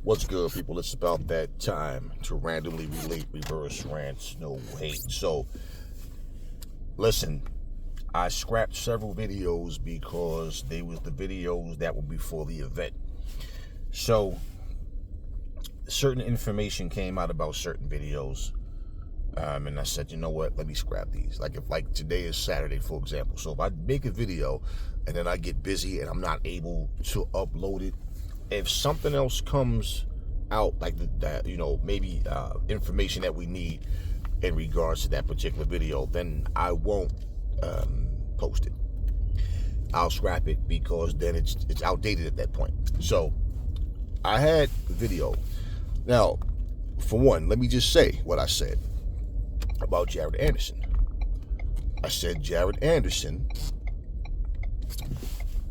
What's good, people? It's about that time to randomly relate reverse rants, no hate. So, listen, I scrapped several videos because they was the videos that were before the event. So, certain information came out about certain videos, and I said, you know what? Let me scrap these. Like today is Saturday, for example. So if I make a video and then I get busy and I'm not able to upload it, if something else comes out like that, maybe information that we need in regards to that particular video, then I won't post it. I'll scrap it because then it's outdated at that point. So I had the video. Now, for one, let me just say what I said about Jared Anderson. I said Jared Anderson,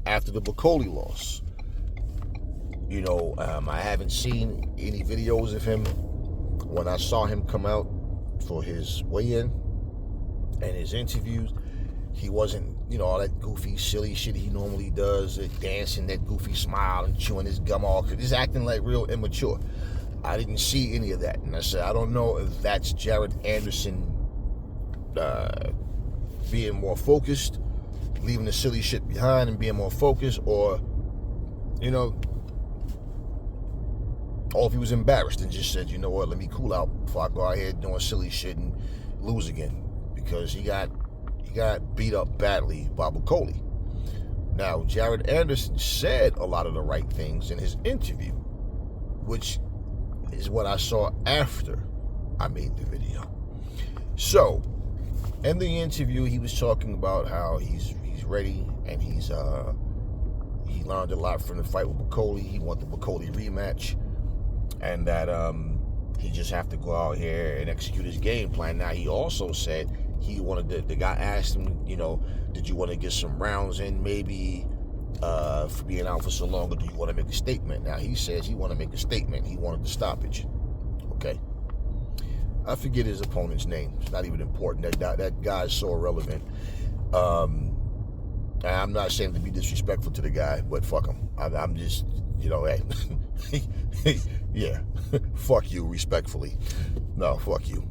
after the Bacoli loss, I haven't seen any videos of him. When I saw him come out for his weigh-in and his interviews, he wasn't, all that goofy, silly shit he normally does, dancing, that goofy smile and chewing his gum off. He's acting like real immature. I didn't see any of that. And I said, I don't know if that's Jared Anderson being more focused, leaving the silly shit behind and being more focused, or if he was embarrassed and just said, you know what, let me cool out before I go out here doing silly shit and lose again, because he got beat up badly by Bacoli. Now, Jared Anderson said a lot of the right things in his interview, which is what I saw after I made the video. So, in the interview, he was talking about how he's ready and he learned a lot from the fight with Bacoli. He wants the Bacoli rematch, and that he just have to go out here and execute his game plan. Now, he also said he wanted the guy asked him, did you want to get some rounds in maybe for being out for so long, or do you want to make a statement? Now, he says he want to make a statement. He wanted the stoppage. Okay. I forget his opponent's name. It's not even important. That guy's so irrelevant. I'm not saying to be disrespectful to the guy, but fuck him. I'm just, hey, yeah, fuck you, respectfully. No, fuck you.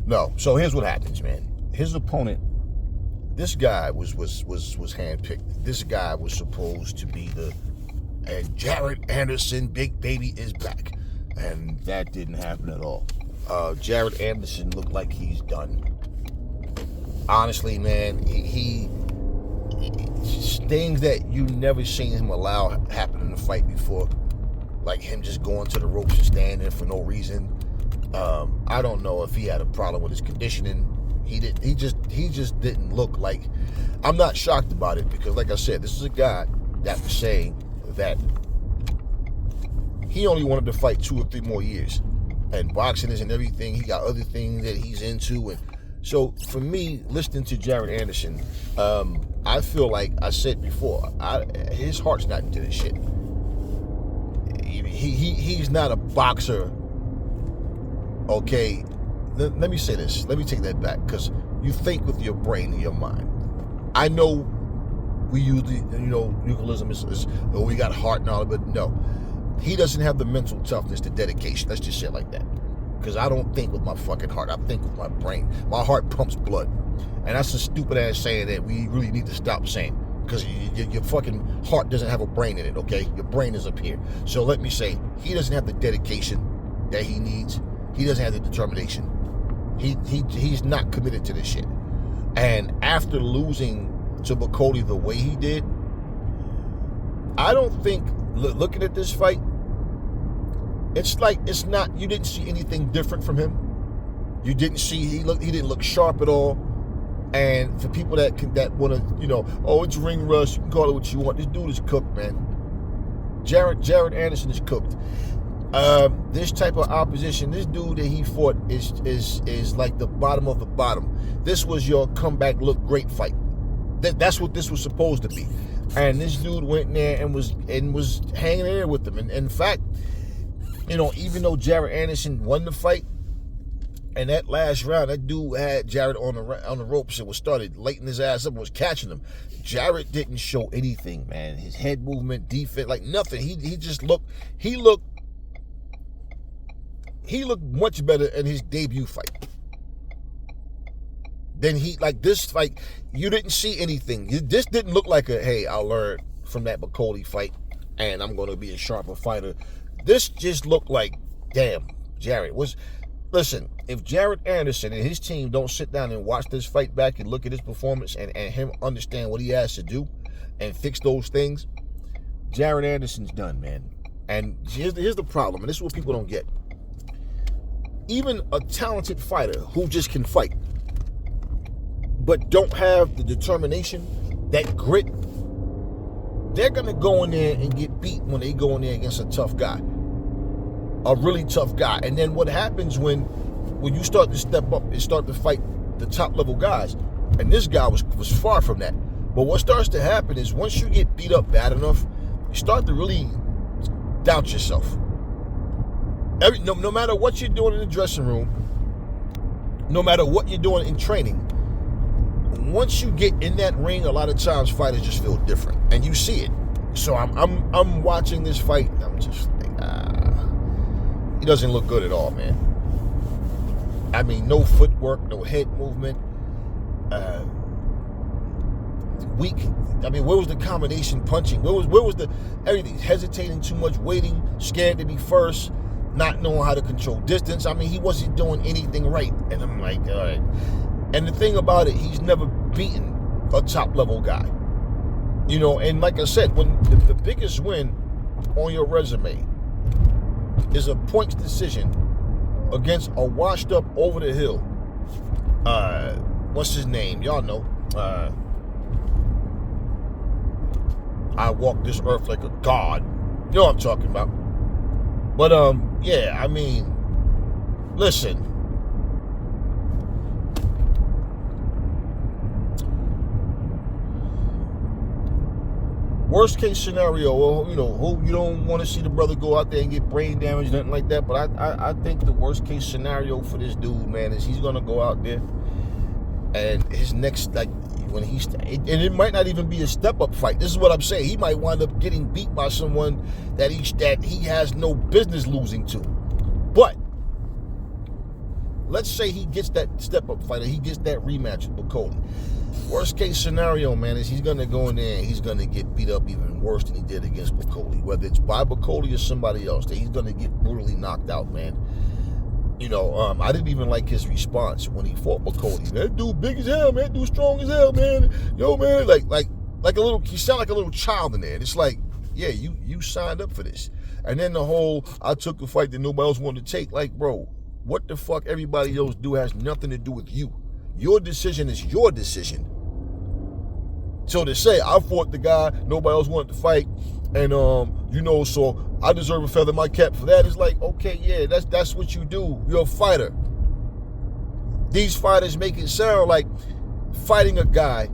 No. So here's what happens, man. His opponent, this guy was handpicked. This guy was supposed to be and Jared Anderson, big baby, is back, and that didn't happen at all. Jared Anderson looked like he's done. Honestly, man, he things that you never seen him allow happen in the fight before, like him just going to the ropes and standing for no reason. I don't know if he had a problem with his conditioning. He just didn't look like. I'm not shocked about it, because, like I said, this is a guy that was saying that he only wanted to fight 2 or 3 more years, and boxing isn't everything. He got other things that he's into, and so for me, listening to Jared Anderson, I feel like I said before, his heart's not into this shit. He's not a boxer. Okay, let me say this. Let me take that back, because you think with your brain and your mind. I know we use the, euphemism is we got heart and all, but no. He doesn't have the mental toughness, the dedication. Let's just say it like that. Because I don't think with my fucking heart. I think with my brain. My heart pumps blood. And that's a stupid ass saying that we really need to stop saying. Because your fucking heart doesn't have a brain in it, okay? Your brain is up here. So let me say, he doesn't have the dedication that he needs. He doesn't have the determination. He's not committed to this shit. And after losing to Bacoli the way he did, I don't think, looking at this fight, it's not, you didn't see anything different from him. You didn't see, he didn't look sharp at all. And for people that want to, it's ring rust, you can call it what you want. This dude is cooked, man. Jared Anderson is cooked. This type of opposition, this dude that he fought is like the bottom of the bottom. This was your comeback look great fight. That's what this was supposed to be. And this dude went in there and was hanging in there with them. And in fact, even though Jared Anderson won the fight, and that last round, that dude had Jared on the ropes and was started lighting his ass up and was catching him. Jared didn't show anything, man. His head movement, defense, like nothing. He just looked he looked much better in his debut fight. Then this fight, you didn't see anything. This didn't look like hey, I learned from that McCauley fight and I'm going to be a sharper fighter. This just looked like, damn, Jared listen, if Jared Anderson and his team don't sit down and watch this fight back and look at his performance and him understand what he has to do and fix those things, Jared Anderson's done, man. And here's the problem, and this is what people don't get. Even a talented fighter who just can fight, but don't have the determination, that grit, they're going to go in there and get beat when they go in there against a tough guy. A really tough guy. And then what happens when you start to step up and start to fight the top level guys, and this guy was far from that. But what starts to happen is once you get beat up bad enough, you start to really doubt yourself. No matter what you're doing in the dressing room, no matter what you're doing in training, once you get in that ring, a lot of times fighters just feel different, and you see it. So I'm watching this fight, and I'm just like, he doesn't look good at all, man. I mean, no footwork, no head movement, weak. I mean, where was the combination punching? Where was the everything? Hesitating too much, waiting, scared to be first, not knowing how to control distance. I mean, he wasn't doing anything right, and I'm like, all right. And the thing about it, he's never beaten a top-level guy. You know, and like I said, when the biggest win on your resume is a points decision against a washed-up, over-the-hill, what's his name? Y'all know. I walk this earth like a god. You know what I'm talking about. But, yeah, I mean, listen. Worst case scenario, well, you know, you don't want to see the brother go out there and get brain damage, nothing like that. But I think the worst case scenario for this dude, man, is he's gonna go out there and his next, like, when and it might not even be a step up fight. This is what I'm saying. He might wind up getting beat by someone that he has no business losing to. But let's say he gets that step up fight, or he gets that rematch with McCauley. Worst case scenario, man, is he's going to go in there and he's going to get beat up even worse than he did against McCauley. Whether it's by McCauley or somebody else, that he's going to get brutally knocked out, man. You know, I didn't even like his response when he fought McCauley. That dude big as hell, man. That dude strong as hell, man. Yo, man, like a little, he sound like a little child in there. And it's like, yeah, you signed up for this. And then the whole, I took a fight that nobody else wanted to take. Like, bro, what the fuck everybody else do has nothing to do with you. Your decision is your decision. So to say, I fought the guy nobody else wanted to fight, and you know, so I deserve a feather in my cap for that. It's like, okay, yeah, that's what you do. You're a fighter. These fighters make it sound like fighting a guy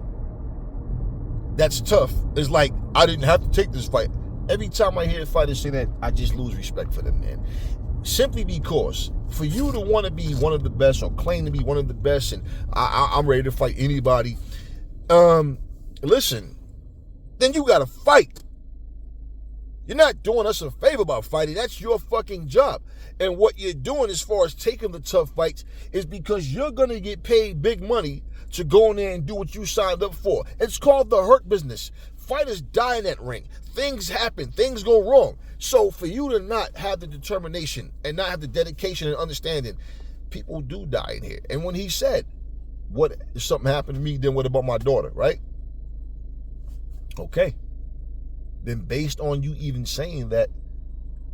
that's tough is like, I didn't have to take this fight. Every time I hear fighters say that, I just lose respect for them, man. Simply because for you to want to be one of the best or claim to be one of the best, and I'm ready to fight anybody, listen, then you got to fight. You're not doing us a favor by fighting. That's your fucking job. And what you're doing as far as taking the tough fights is because you're going to get paid big money to go in there and do what you signed up for. It's called the hurt business. Fighters die in that ring. Things happen. Things go wrong. So for you to not have the determination and not have the dedication and understanding, people do die in here. And when he said, what if something happened to me, then what about my daughter, right? Okay. Then based on you even saying that,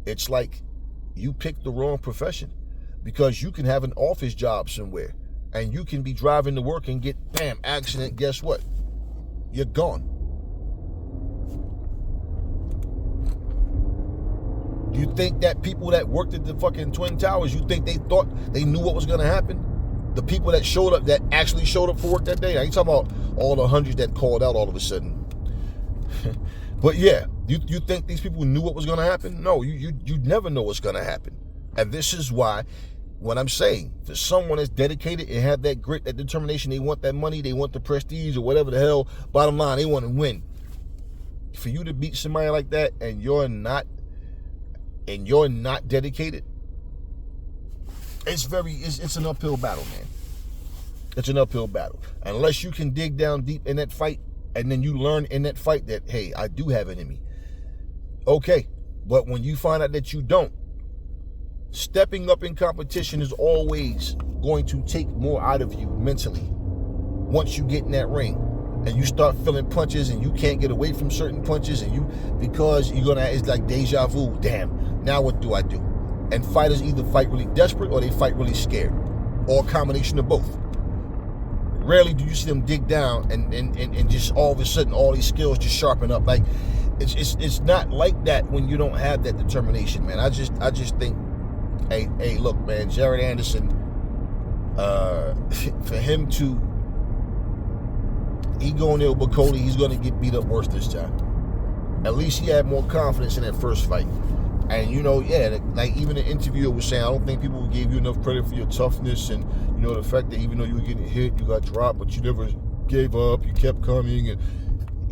it's like you picked the wrong profession, because you can have an office job somewhere and you can be driving to work and get, bam, accident. Guess what? You're gone. You think that people that worked at the fucking Twin Towers, you think they thought they knew what was going to happen? The people that showed up, that actually showed up for work that day? I ain't talking about all the hundreds that called out all of a sudden. But yeah, you think these people knew what was going to happen? No, you never know what's going to happen. And this is why, what I'm saying, for someone that's dedicated and have that grit, that determination, they want that money, they want the prestige or whatever the hell, bottom line, they want to win. For you to beat somebody like that and you're not dedicated, it's an uphill battle, man. It's an uphill battle. Unless you can dig down deep in that fight, and then you learn in that fight that, hey, I do have an enemy. Okay, but when you find out that you don't, stepping up in competition is always going to take more out of you mentally. Once you get in that ring and you start feeling punches and you can't get away from certain punches, and because it's like deja vu. Damn, now what do I do? And fighters either fight really desperate or they fight really scared, or a combination of both. Rarely do you see them dig down and just all of a sudden all these skills just sharpen up. Like it's not like that when you don't have that determination, man. I just think, hey, look, man, Jared Anderson, for him to going there with Bakole, he's gonna get beat up worse this time. At least he had more confidence in that first fight. And like even the interviewer was saying, I don't think people gave you enough credit for your toughness, and the fact that even though you were getting hit, you got dropped, but you never gave up, you kept coming, and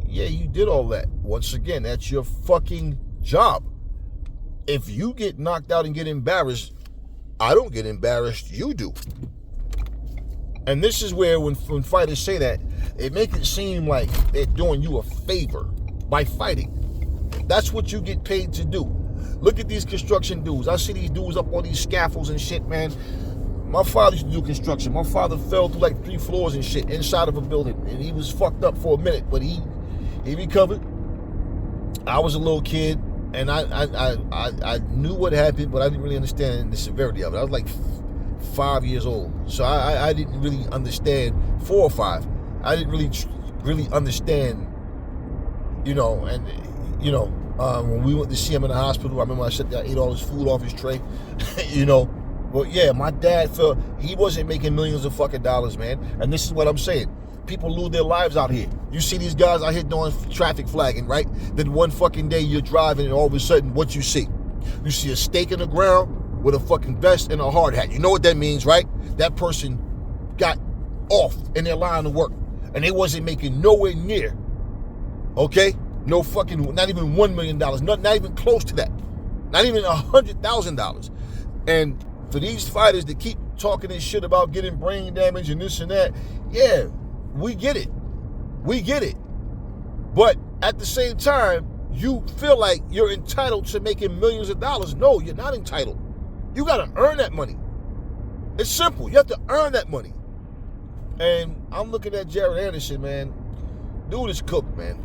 yeah, you did all that. Once again, that's your fucking job. If you get knocked out and get embarrassed, I don't get embarrassed, you do. And this is where when fighters say that, it makes it seem like they're doing you a favor by fighting. That's what you get paid to do. Look at these construction dudes. I see these dudes up on these scaffolds and shit, man. My father used to do construction. My father fell through like 3 floors and shit inside of a building, and he was fucked up for a minute, but he recovered. I was a little kid, and I knew what happened, but I didn't really understand the severity of it. I was like 5 years old, so I didn't really understand. 4 or 5. I didn't really understand, when we went to see him in the hospital, I remember I sat there, ate all his food off his tray, But yeah, my dad felt he wasn't making millions of fucking dollars, man. And this is what I'm saying. People lose their lives out here. You see these guys out here doing traffic flagging, right? Then one fucking day you're driving and all of a sudden, what you see? You see a stake in the ground with a fucking vest and a hard hat. You know what that means, right? That person got off in their line of work, and they wasn't making nowhere near, okay? No fucking, not even $1 million, not even close to that. Not even $100,000. And for these fighters that keep talking this shit about getting brain damage and this and that, yeah, we get it. We get it. But at the same time, you feel like you're entitled to making millions of dollars. No, you're not entitled. You got to earn that money. It's simple. You have to earn that money. And I'm looking at Jared Anderson, man. Dude is cooked, man.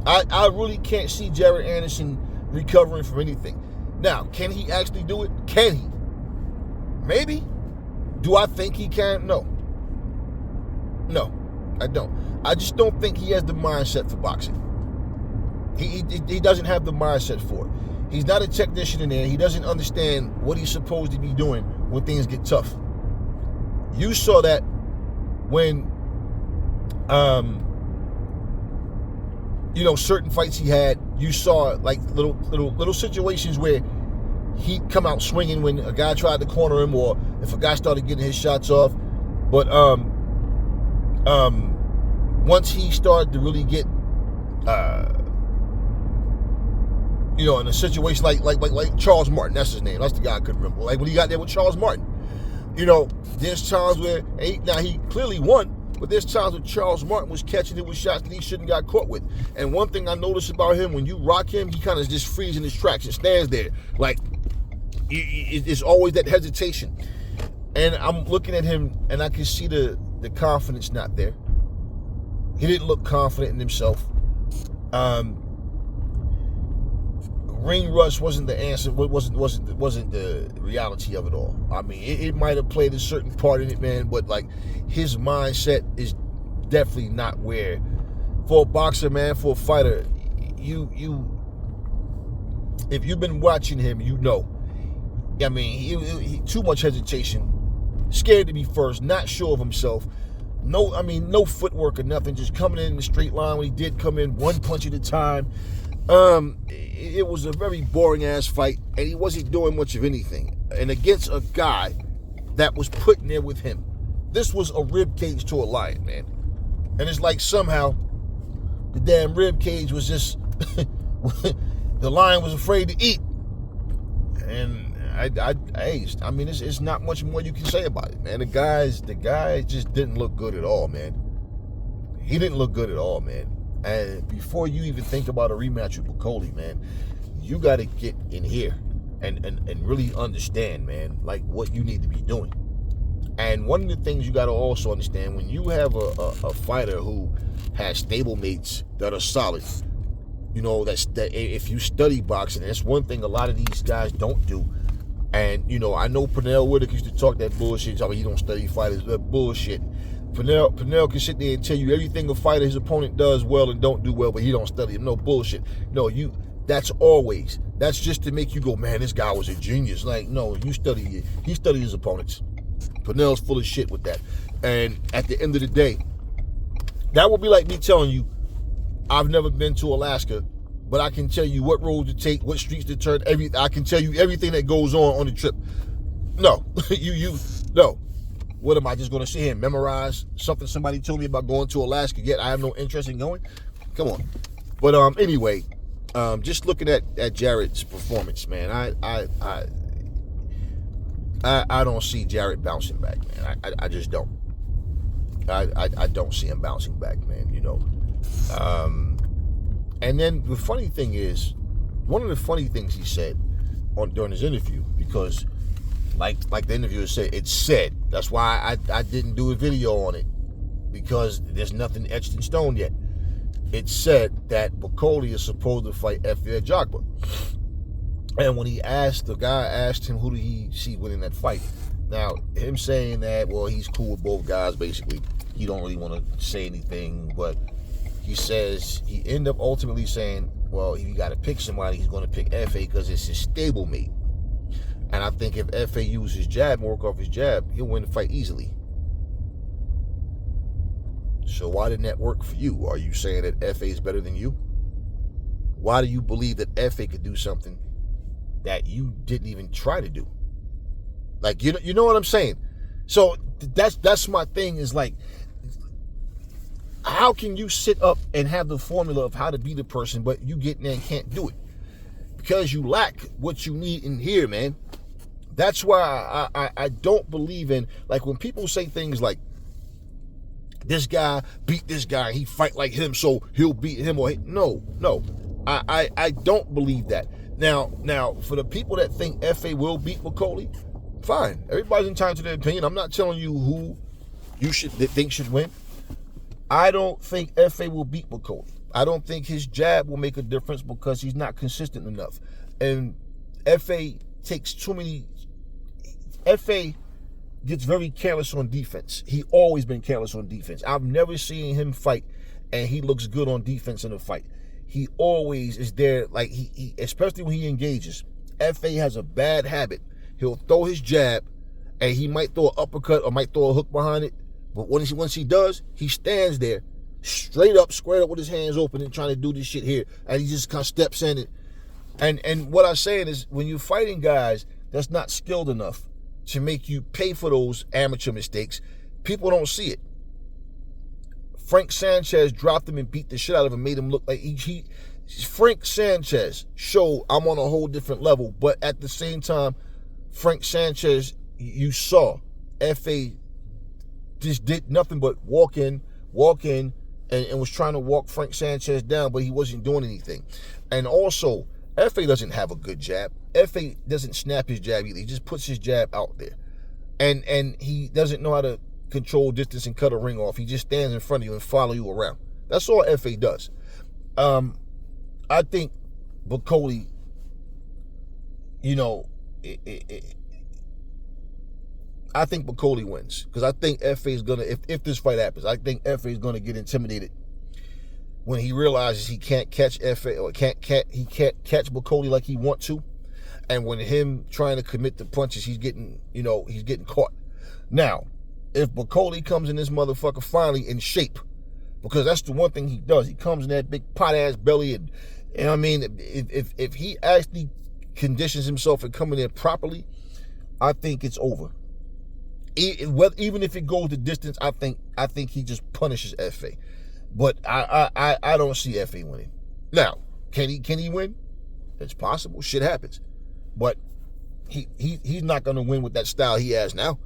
I really can't see Jared Anderson recovering from anything. Now, can he actually do it? Can he? Maybe. Do I think he can? No. No, I don't. I just don't think he has the mindset for boxing. He doesn't have the mindset for it. He's not a technician in there. He doesn't understand what he's supposed to be doing when things get tough. You saw that when, certain fights he had. You saw like little situations where he'd come out swinging when a guy tried to corner him, or if a guy started getting his shots off. But once he started to really get, in a situation like Charles Martin, that's his name. That's the guy I couldn't remember. Like when he got there with Charles Martin, there's times where he clearly won, but there's times where Charles Martin was catching it with shots that he shouldn't got caught with. And one thing I noticed about him, when you rock him, he kind of just freezes in his tracks and stands there. Like, it's always that hesitation. And I'm looking at him, and I can see the confidence not there. He didn't look confident in himself. Ring rust wasn't the answer. Wasn't the reality of it all. I mean, it might have played a certain part in it, man. But like, his mindset is definitely not where, for a boxer, man, for a fighter, if you've been watching him, I mean, he too much hesitation, scared to be first, not sure of himself. No footwork or nothing, just coming in the straight line. When he did come in, one punch at a time. It was a very boring ass fight, and he wasn't doing much of anything. And against a guy that was put in there with him, this was a rib cage to a lion, man. And it's like somehow the damn rib cage was just the lion was afraid to eat. And I mean, it's not much more you can say about it, man. The guy just didn't look good at all, man. He didn't look good at all, man. And before you even think about a rematch with Bakole, man, you got to get in here and really understand, man, like what you need to be doing. And one of the things you got to also understand, when you have a fighter who has stablemates that are solid, you know, that if you study boxing, that's one thing a lot of these guys don't do. And, you know, I know Pernell Whitaker used to talk that bullshit, talking about he don't study fighters, that bullshit. Pernell can sit there and tell you everything a fighter, his opponent does well and don't do well, but he don't study him. No bullshit. No, that's just to make you go, man, this guy was a genius. Like, no, he studied his opponents. Pernell's full of shit with that. And at the end of the day, that would be like me telling you, I've never been to Alaska, but I can tell you what road to take, what streets to turn, I can tell you everything that goes on the trip. No, no. What am I just going to sit here and memorize something somebody told me about going to Alaska, yet I have no interest in going? Come on. But anyway, just looking at Jarrett's performance, man, I don't see Jarrett bouncing back, man. I just don't. I don't see him bouncing back, man, you know. And then the funny thing is, one of the funny things he said during his interview, because like the interviewer said, it's said. That's why I didn't do a video on it, because there's nothing etched in stone yet. It said that Bakole is supposed to fight Efe Ajagba. And when the guy asked him who did he see winning that fight. Now, him saying that, well, he's cool with both guys, basically. He don't really want to say anything, but he says, he ended up ultimately saying, well, if you got to pick somebody, he's going to pick Efe because it's his stablemate. And I think if Efe uses his jab and work off his jab, he'll win the fight easily. So why didn't that work for you? Are you saying that Efe is better than you? Why do you believe that Efe could do something that you didn't even try to do? Like, you know what I'm saying? So that's my thing, is like, how can you sit up and have the formula of how to beat a person, but you get in there and can't do it? Because you lack what you need in here, man. That's why I don't believe in, like, when people say things like, this guy beat this guy, he fight like him, so he'll beat him. Or no. I don't believe that. Now, for the people that think Efe will beat Bakole, fine. Everybody's entitled to their opinion. I'm not telling you who you think should win. I don't think Efe will beat Bakole. I don't think his jab will make a difference because he's not consistent enough. And Efe gets very careless on defense. He always been careless on defense. I've never seen him fight and he looks good on defense in a fight. He always is there, like he especially when he engages. Efe has a bad habit. He'll throw his jab and he might throw an uppercut or might throw a hook behind it. But once he does, he stands there straight up, squared up with his hands open and trying to do this shit here. And he just kind of steps in it. And what I'm saying is, when you're fighting guys that's not skilled enough to make you pay for those amateur mistakes, people don't see it. Frank Sanchez dropped him and beat the shit out of him, made him look like Frank Sanchez showed I'm on a whole different level. But at the same time, Frank Sanchez, you saw Efe just did nothing but walk in, and was trying to walk Frank Sanchez down, but he wasn't doing anything. And also, Efe doesn't have a good jab. Efe doesn't snap his jab either. He just puts his jab out there. And he doesn't know how to control distance and cut a ring off. He just stands in front of you and follow you around. That's all Efe does. I think Bakole, you know, I think Bakole wins, because I think Efe is gonna, if this fight happens, I think Efe is gonna get intimidated when he realizes he can't catch Efe, or he can't catch Bakole like he wants to, and when him trying to commit the punches, he's getting caught. Now, if Bakole comes in this motherfucker finally in shape, because that's the one thing he does, he comes in that big pot ass belly, and I mean, if he actually conditions himself and coming in properly, I think it's over. Even if it goes the distance, I think he just punishes Efe. But I don't see Efe winning. Now, can he win? It's possible. Shit happens. But he's not going to win with that style he has now.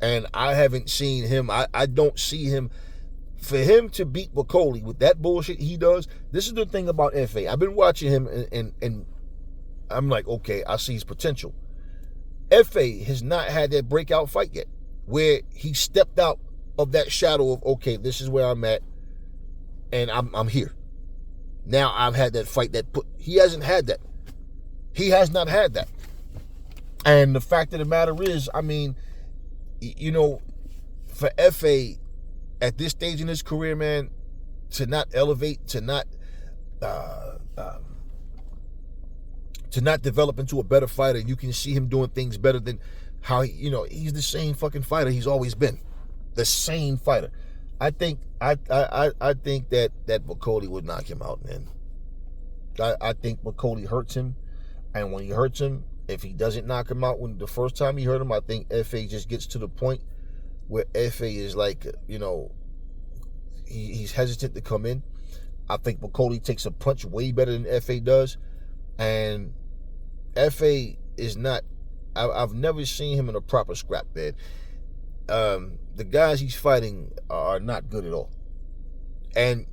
And I haven't seen him. I don't see him. For him to beat Bakole with that bullshit he does, this is the thing about FA. I've been watching him, and I'm like, okay, I see his potential. FA has not had that breakout fight yet, where he stepped out of that shadow of, okay, this is where I'm at, and I'm here. Now I've had that fight he hasn't had that. He has not had that. And the fact of the matter is, I mean, you know, for FA at this stage in his career, man, to not elevate, to not develop into a better fighter, you can see him doing things better than how he's the same fucking fighter he's always been, the same fighter. I think that Bakole would knock him out, man. I think Bakole hurts him, and when he hurts him, if he doesn't knock him out when the first time he hurt him, I think FA just gets to the point where FA is like, he's hesitant to come in. I think Bakole takes a punch way better than FA does, and FA is not. I've never seen him in a proper scrap, man. The guys he's fighting are not good at all, and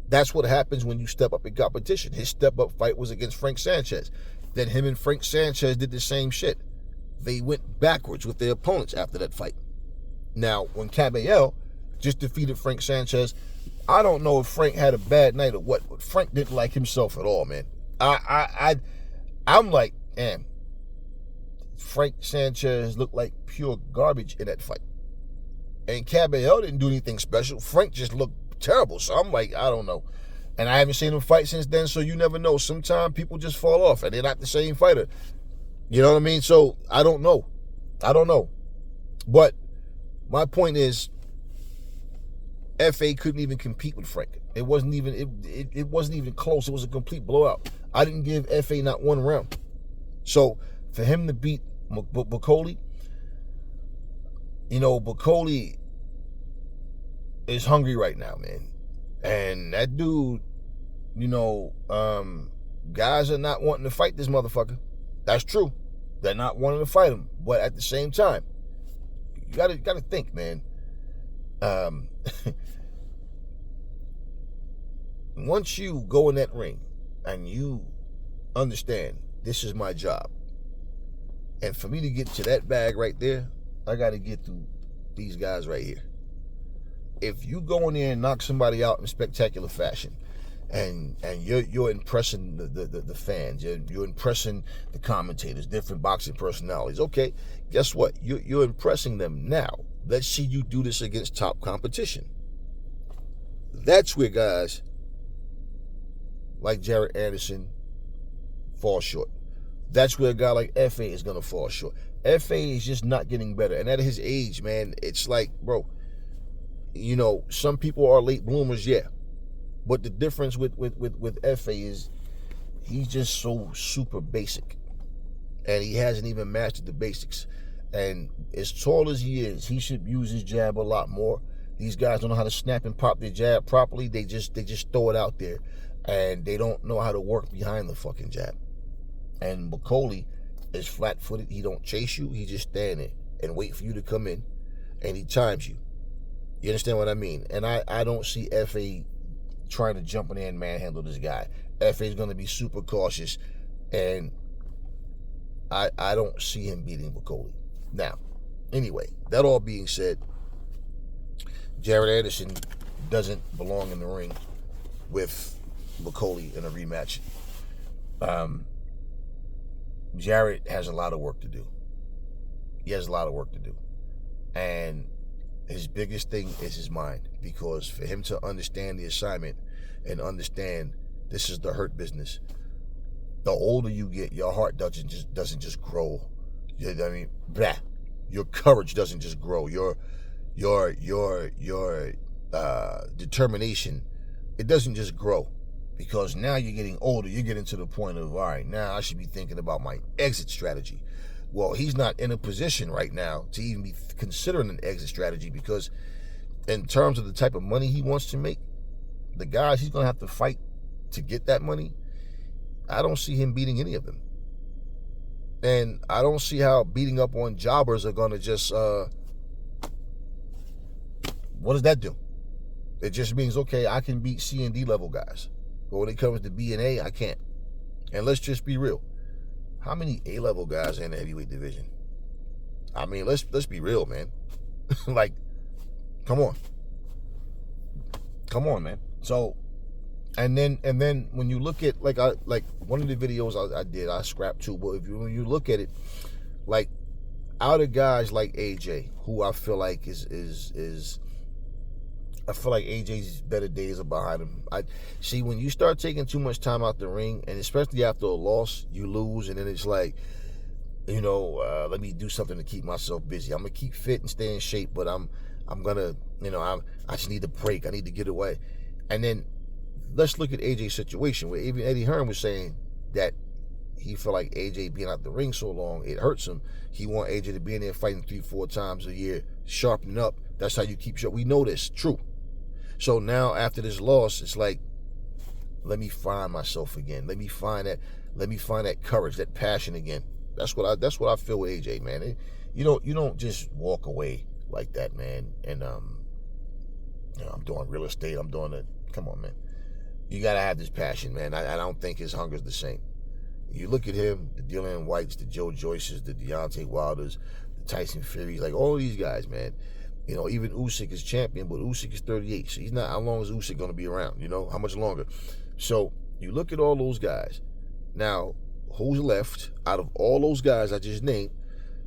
that's what happens when you step up in competition. His step-up fight was against Frank Sanchez. Then him and Frank Sanchez did the same shit. They went backwards with their opponents after that fight. Now, when Caballero just defeated Frank Sanchez, I don't know if Frank had a bad night or what, but Frank didn't like himself at all, man. I'm like, damn, Frank Sanchez looked like pure garbage in that fight. And Caballero didn't do anything special. Frank just looked terrible. So I'm like, I don't know. And I haven't seen him fight since then, so you never know. Sometimes people just fall off, and they're not the same fighter. You know what I mean? So I don't know. But my point is, FA couldn't even compete with Frank. It wasn't even close. It was a complete blowout. I didn't give FA not one round. So for him to beat Bakole, Bakole is hungry right now, man. And that dude, guys are not wanting to fight this motherfucker. That's true. They're not wanting to fight him. But at the same time, you gotta think, man. Once you go in that ring and you understand this is my job, and for me to get to that bag right there, I got to get through these guys right here. If you go in there and knock somebody out in spectacular fashion, and you're impressing the fans, you're impressing the commentators, different boxing personalities. Okay, guess what? You're impressing them now. Let's see you do this against top competition. That's where guys like Jared Anderson fall short. That's where a guy like FA is going to fall short. FA is just not getting better. And at his age, man, it's like, bro, some people are late bloomers, yeah. But the difference with FA is he's just so super basic. And he hasn't even mastered the basics. And as tall as he is, he should use his jab a lot more. These guys don't know how to snap and pop their jab properly. They just throw it out there. And they don't know how to work behind the fucking jab. And Bakole is flat-footed. He don't chase you. He just stand there and wait for you to come in. And he times you. You understand what I mean? And I don't see FA trying to jump in there and manhandle this guy. FA is going to be super cautious. And I don't see him beating Bakole. Now, anyway, that all being said, Jared Anderson doesn't belong in the ring with Bakole in a rematch. Jared has a lot of work to do. He has a lot of work to do. And his biggest thing is his mind, because for him to understand the assignment and understand this is the hurt business, the older you get, your heart doesn't just grow. Your courage doesn't just grow. Your determination, it doesn't just grow. Because now you're getting older, you're getting to the point of, all right, now I should be thinking about my exit strategy. Well, he's not in a position right now to even be considering an exit strategy, because in terms of the type of money he wants to make, the guys he's going to have to fight to get that money, I don't see him beating any of them. And I don't see how beating up on jobbers are going to just, what does that do? It just means, okay, I can beat C and D level guys. But when it comes to B and A, I can't. And let's just be real. How many A level guys are in the heavyweight division? I mean, let's be real, man. Like, come on. Come on, man. So, and then when you look at, like one of the videos I did, I scrapped too, but when you look at it, like, out of guys like AJ, who I feel like I feel like AJ's better days are behind him. I see, when you start taking too much time out the ring, and especially after a loss, you lose, and then it's like, you know, let me do something to keep myself busy. I'm gonna keep fit and stay in shape, but I'm gonna, you know, I just need to break. I need to get away. And then let's look at AJ's situation, where even Eddie Hearn was saying that he felt like AJ being out the ring so long, it hurts him. He want AJ to be in there fighting 3-4 times a year, sharpening up. That's how you keep sharp. We know this, true. So now after this loss, it's like, let me find myself again. Let me find that courage, that passion again. That's what I feel with AJ, man. You don't just walk away like that, man. And you know, I'm doing real estate. I'm doing it. Come on, man. You gotta have this passion, man. I don't think his hunger's the same. You look at him, the Dillian Whites, the Joe Joyces, the Deontay Wilders, the Tyson Furies, like all these guys, man. You know, even Usyk is champion, but Usyk is 38. So he's not, how long is Usyk going to be around? You know, how much longer? So you look at all those guys. Now, who's left out of all those guys I just named?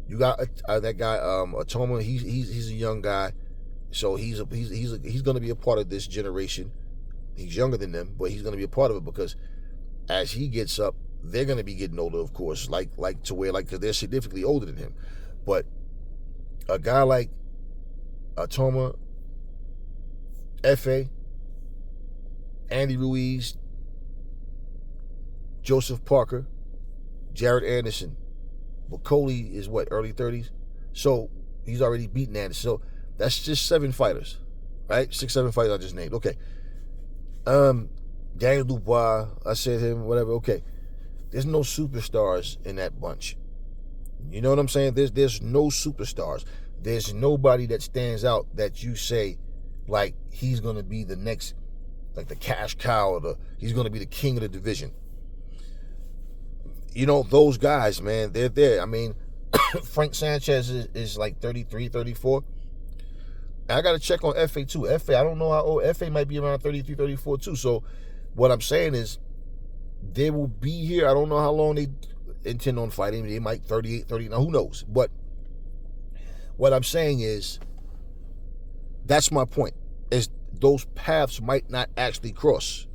You got that guy, Atoma. He's a young guy. So he's going to be a part of this generation. He's younger than them, but he's going to be a part of it, because as he gets up, they're going to be getting older, of course, like to where, like, because they're significantly older than him. But a guy like Atoma, F.A., Andy Ruiz, Joseph Parker, Jared Anderson. Coley is what, early 30s? So he's already beaten Anderson. So that's just 7 fighters, right? 6-7 fighters I just named. Okay. Daniel Dubois, I said him, whatever. Okay. There's no superstars in that bunch. You know what I'm saying? There's no superstars. There's nobody that stands out that you say, like, he's going to be the next, like, the cash cow, or he's going to be the king of the division. You know, those guys, man, they're there. I mean, Frank Sanchez is like 33, 34. I got to check on F.A. too. F.A., I don't know how old. F.A. might be around 33, 34 too. So what I'm saying is, they will be here. I don't know how long they intend on fighting. They might 38, 30. Now, who knows? But what I'm saying is, that's my point, is those paths might not actually cross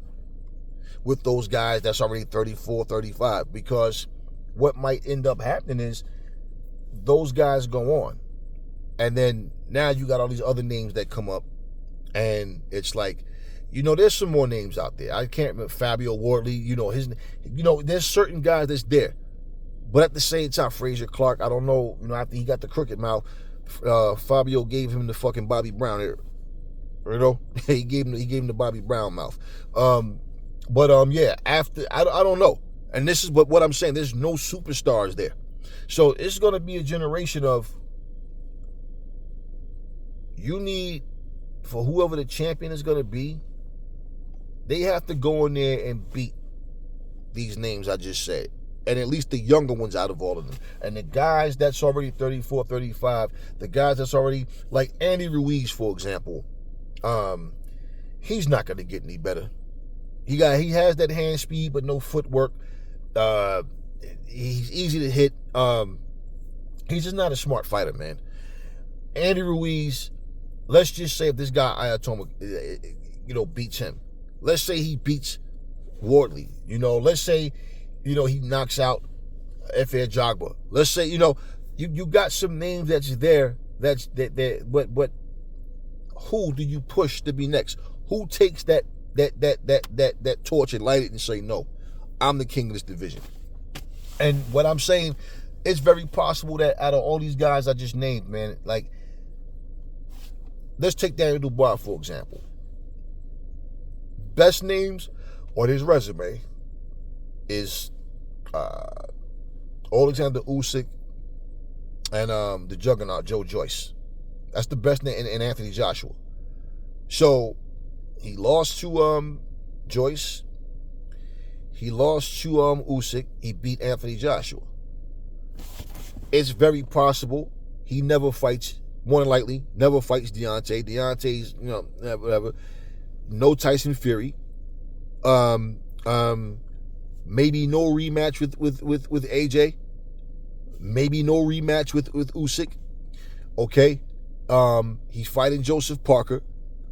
with those guys that's already 34, 35, because what might end up happening is those guys go on, and then now you got all these other names that come up, and it's like, you know, there's some more names out there. I can't remember Fabio Wardley. You know, there's certain guys that's there, but at the same time, Frazier Clark, I don't know. You know, after he got the crooked mouth, Fabio gave him the fucking Bobby Brown ear. You know, he gave him the Bobby Brown mouth. Yeah. After I don't know, and this is what I'm saying. There's no superstars there, so it's gonna be a generation of, you need, for whoever the champion is gonna be, they have to go in there and beat these names I just said, and at least the younger ones out of all of them. And the guys that's already 34, 35, the guys that's already, like Andy Ruiz, for example, he's not going to get any better. He has that hand speed, but no footwork. He's easy to hit. He's just not a smart fighter, man. Andy Ruiz, let's just say if this guy Ayatoma, beats him. Let's say he beats Wardley. Let's say, he knocks out F.A. Jogba. Let's say, you got some names that's there. But who do you push to be next? Who takes that torch and light it and say, no, I'm the king of this division? And what I'm saying, it's very possible that out of all these guys I just named, man, like, let's take Daniel Dubois, for example. Best names on his resume is Alexander Usyk and the juggernaut Joe Joyce. That's the best in Anthony Joshua. So he lost to Joyce. He lost to Usyk. He beat Anthony Joshua. It's very possible he never fights, more than likely, never fights Deontay. Deontay's, whatever. No Tyson Fury. Maybe no rematch with AJ. Maybe no rematch with Usyk. Okay. He's fighting Joseph Parker.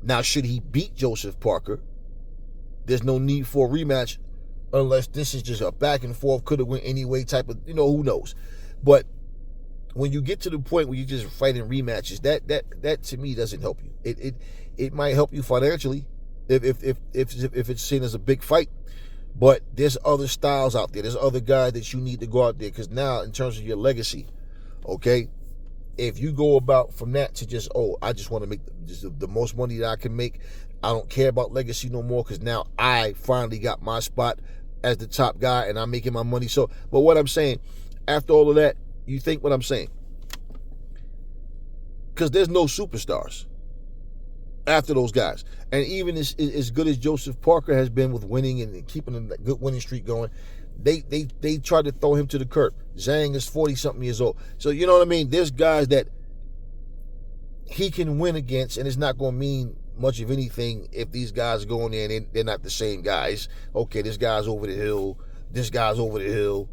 Now, should he beat Joseph Parker, there's no need for a rematch unless this is just a back and forth, could have went anyway type of, who knows. But when you get to the point where you're just fighting rematches, that to me doesn't help you. It might help you financially if it's seen as a big fight. But there's other styles out there. There's other guys that you need to go out there. Because now, in terms of your legacy, okay, if you go about from that to just, I just want to make the most money that I can make. I don't care about legacy no more because now I finally got my spot as the top guy and I'm making my money. So, but what I'm saying, after all of that, you think what I'm saying? Because there's no superstars after those guys. And even as good as Joseph Parker has been with winning and keeping a good winning streak going, they tried to throw him to the curb. Zhang is 40-something years old. So, you know what I mean? There's guys that he can win against, and it's not going to mean much of anything if these guys go in there and they're not the same guys. Okay, this guy's over the hill. This guy's over the hill.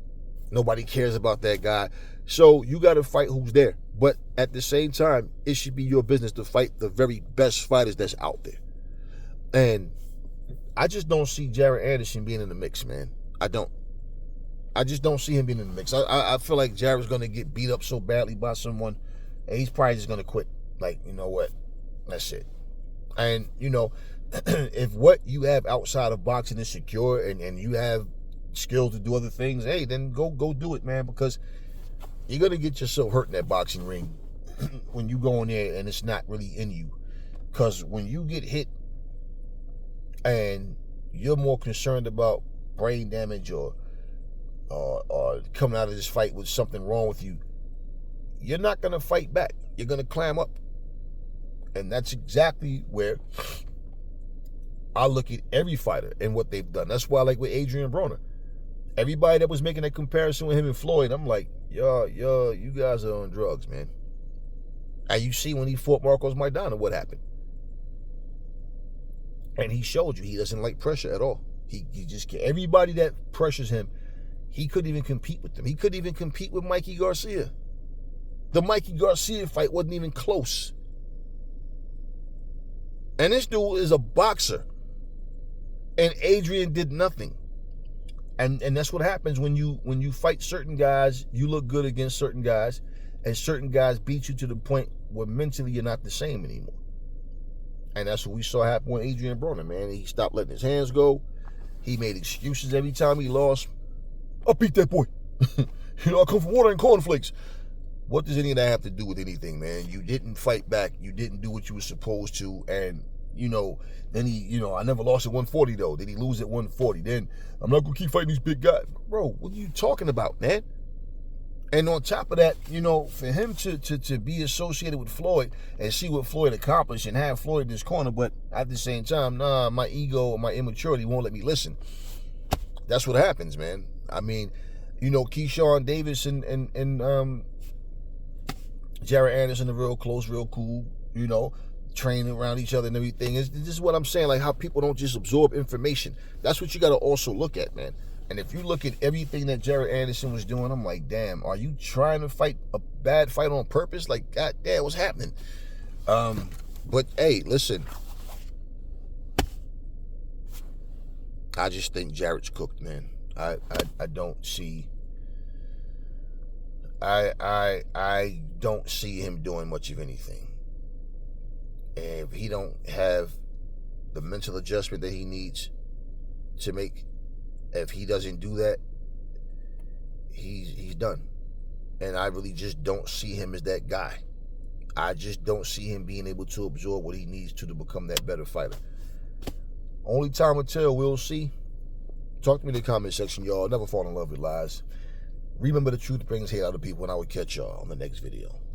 Nobody cares about that guy. So you got to fight who's there. But at the same time, it should be your business to fight the very best fighters that's out there. And I just don't see Jared Anderson being in the mix, man. I don't. I just don't see him being in the mix. I feel like Jared's going to get beat up so badly by someone, and he's probably just going to quit. Like, you know what? That's it. And, if what you have outside of boxing is secure and you have skills to do other things, hey, then go do it, man, because you're going to get yourself hurt in that boxing ring when you go in there and it's not really in you. Because when you get hit and you're more concerned about brain damage or coming out of this fight with something wrong with you, you're not going to fight back. You're going to clam up. And that's exactly where I look at every fighter and what they've done. That's why, like with Adrian Broner, everybody that was making that comparison with him and Floyd, I'm like, you guys are on drugs, man. And you see when he fought Marcos Maidana, what happened. And he showed you he doesn't like pressure at all. He just, everybody that pressures him, he couldn't even compete with them. He couldn't even compete with Mikey Garcia. The Mikey Garcia fight wasn't even close. And this dude is a boxer. And Adrian did nothing. And that's what happens when you fight certain guys, you look good against certain guys, and certain guys beat you to the point where mentally you're not the same anymore. And that's what we saw happen with Adrian Broner, man. He stopped letting his hands go. He made excuses every time he lost. I beat that boy. I come from water and cornflakes. What does any of that have to do with anything, man? You didn't fight back. You didn't do what you were supposed to. And, then he, I never lost at 140, though. Then he lose at 140. Then I'm not going to keep fighting these big guys. Bro, what are you talking about, man? And on top of that, for him to be associated with Floyd and see what Floyd accomplished and have Floyd in his corner, but at the same time, my ego or my immaturity won't let me listen. That's what happens, man. I mean, Keyshawn Davis and Jared Anderson are real close, real cool, training around each other and everything. This is what I'm saying, like how people don't just absorb information. That's what you got to also look at, man. And if you look at everything that Jared Anderson was doing, I'm like, damn, are you trying to fight a bad fight on purpose? Like, God damn, what's happening? But, hey, listen. I just think Jared's cooked, man. I don't see... I don't see him doing much of anything. If he don't have the mental adjustment that he needs to make, if he doesn't do that, he's done. And I really just don't see him as that guy. I just don't see him being able to absorb what he needs to become that better fighter. Only time will tell. We'll see. Talk to me in the comment section, y'all. Never fall in love with lies. Remember, the truth brings hate out of people, and I will catch y'all on the next video.